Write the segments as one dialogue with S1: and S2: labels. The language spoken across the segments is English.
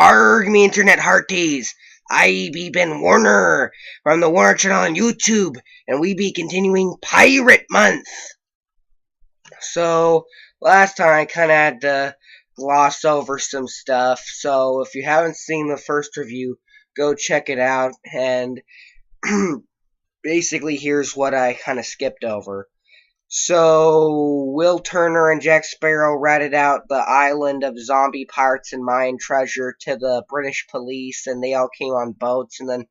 S1: Arg me internet hearties. I be Ben Warner from the Warner channel on YouTube, and we be continuing Pirate Month. So last time I kind of had to gloss over some stuff. So if you haven't seen the first review, go check it out. And basically, here's what I kind of skipped over. So, Will Turner and Jack Sparrow ratted out the island of zombie pirates and mine treasure to the British police, and they all came on boats, and then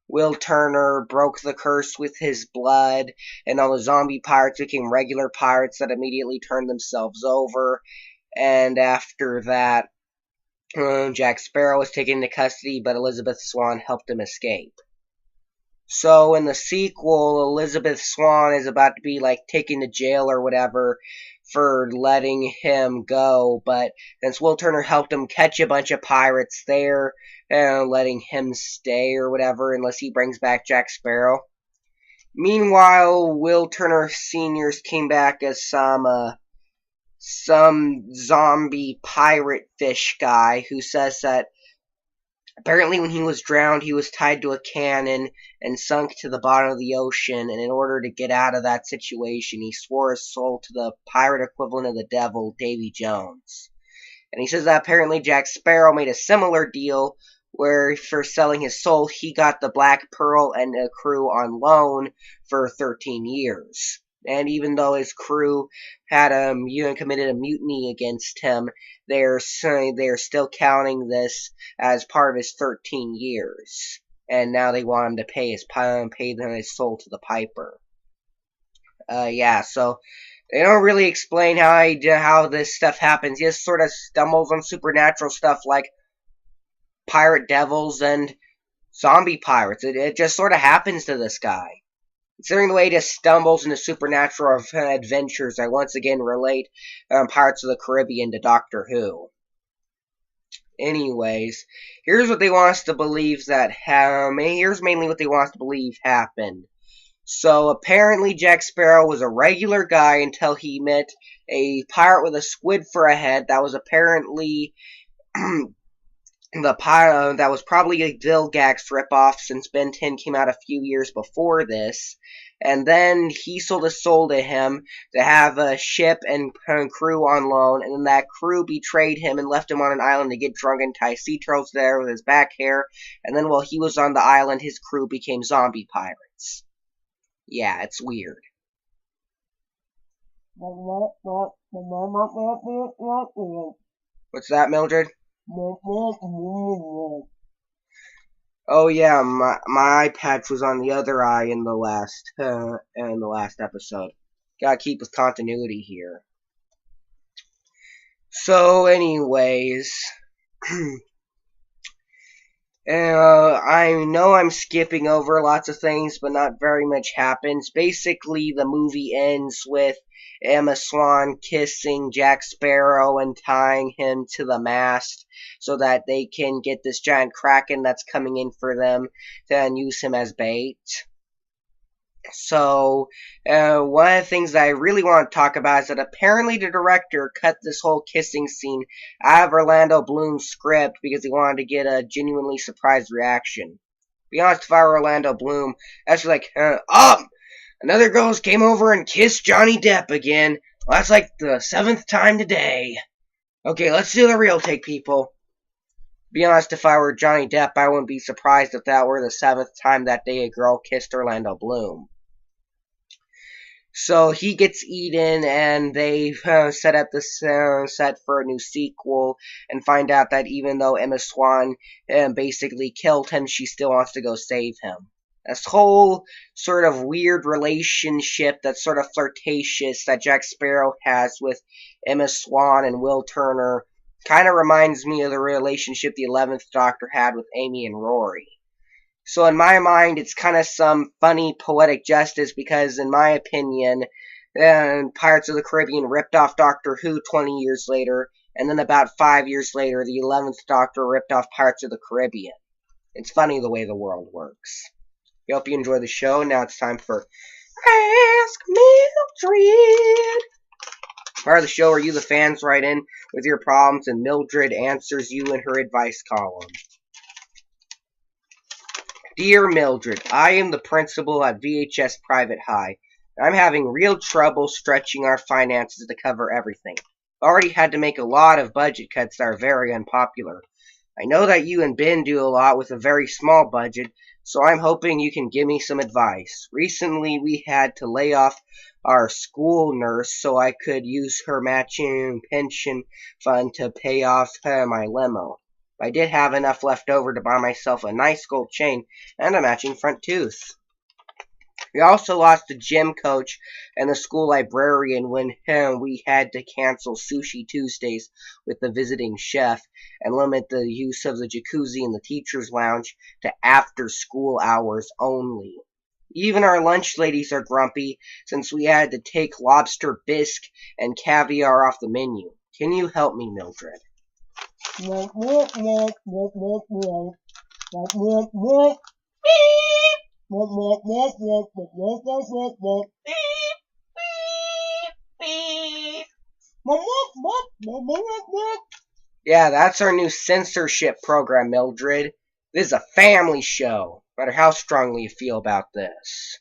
S1: Will Turner broke the curse with his blood, and all the zombie pirates became regular pirates that immediately turned themselves over, and after that, Jack Sparrow was taken into custody, but Elizabeth Swann helped him escape. So in the sequel, Elizabeth Swann is about to be taken to jail or whatever for letting him go, but since Will Turner helped him catch a bunch of pirates there, letting him stay or whatever unless he brings back Jack Sparrow. Meanwhile, Will Turner Sr.'s came back as some zombie pirate fish guy who says that apparently when he was drowned, he was tied to a cannon and sunk to the bottom of the ocean, and in order to get out of that situation, he swore his soul to the pirate equivalent of the devil, Davy Jones. And he says that apparently Jack Sparrow made a similar deal where for selling his soul, he got the Black Pearl and a crew on loan for 13 years. And even though his crew had committed a mutiny against him, they're still counting this as part of his 13 years. And now they want him to pay his soul to the piper. So they don't really explain how this stuff happens. He just sort of stumbles on supernatural stuff like pirate devils and zombie pirates. It just sort of happens to this guy. Considering the way he just stumbles into supernatural adventures, I once again relate Pirates of the Caribbean to Doctor Who. Anyways, here's what they want us to believe here's mainly what they want us to believe happened. So apparently Jack Sparrow was a regular guy until he met a pirate with a squid for a head that was apparently that was probably a Vilgax ripoff since Ben 10 came out a few years before this. And then he sold his soul to him to have a ship and crew on loan. And then that crew betrayed him and left him on an island to get drunk and tie sea turtles there with his back hair. And then while he was on the island, his crew became zombie pirates. Yeah, it's weird. What's that, Mildred? Oh yeah, my eye patch was on the other eye in the last episode. Gotta keep with continuity here. So, anyways, I know I'm skipping over lots of things, but not very much happens. Basically, the movie ends with Emma Swan kissing Jack Sparrow and tying him to the mast so that they can get this giant kraken that's coming in for them and use him as bait. So, one of the things that I really want to talk about is that apparently the director cut this whole kissing scene out of Orlando Bloom's script because he wanted to get a genuinely surprised reaction. To be honest, if I were Orlando Bloom, that's like, another girl came over and kissed Johnny Depp again. Well, that's like the 7th time today. Okay, let's do the real take, people. To be honest, if I were Johnny Depp, I wouldn't be surprised if that were the 7th time that day a girl kissed Orlando Bloom. So he gets eaten, and they set up this set for a new sequel, and find out that even though Emma Swan basically killed him, she still wants to go save him. This whole sort of weird relationship that's sort of flirtatious that Jack Sparrow has with Emma Swan and Will Turner kind of reminds me of the relationship the 11th Doctor had with Amy and Rory. So in my mind, it's kind of some funny poetic justice because, in my opinion, Pirates of the Caribbean ripped off Doctor Who 20 years later, and then about 5 years later, the 11th Doctor ripped off Pirates of the Caribbean. It's funny the way the world works. I hope you enjoy the show. Now it's time for Ask Mildred. Part of the show where you, the fans, write in with your problems and Mildred answers you in her advice column. Dear Mildred, I am the principal at VHS Private High. I'm having real trouble stretching our finances to cover everything. Already had to make a lot of budget cuts that are very unpopular. I know that you and Ben do a lot with a very small budget, so I'm hoping you can give me some advice. Recently, we had to lay off our school nurse so I could use her matching pension fund to pay off my limo. I did have enough left over to buy myself a nice gold chain and a matching front tooth. We also lost the gym coach and the school librarian when we had to cancel Sushi Tuesdays with the visiting chef and limit the use of the jacuzzi in the teacher's lounge to after school hours only. Even our lunch ladies are grumpy since we had to take lobster bisque and caviar off the menu. Can you help me, Mildred? Yeah, that's our new censorship program, Mildred. This is a family show, no matter how strongly you feel about this.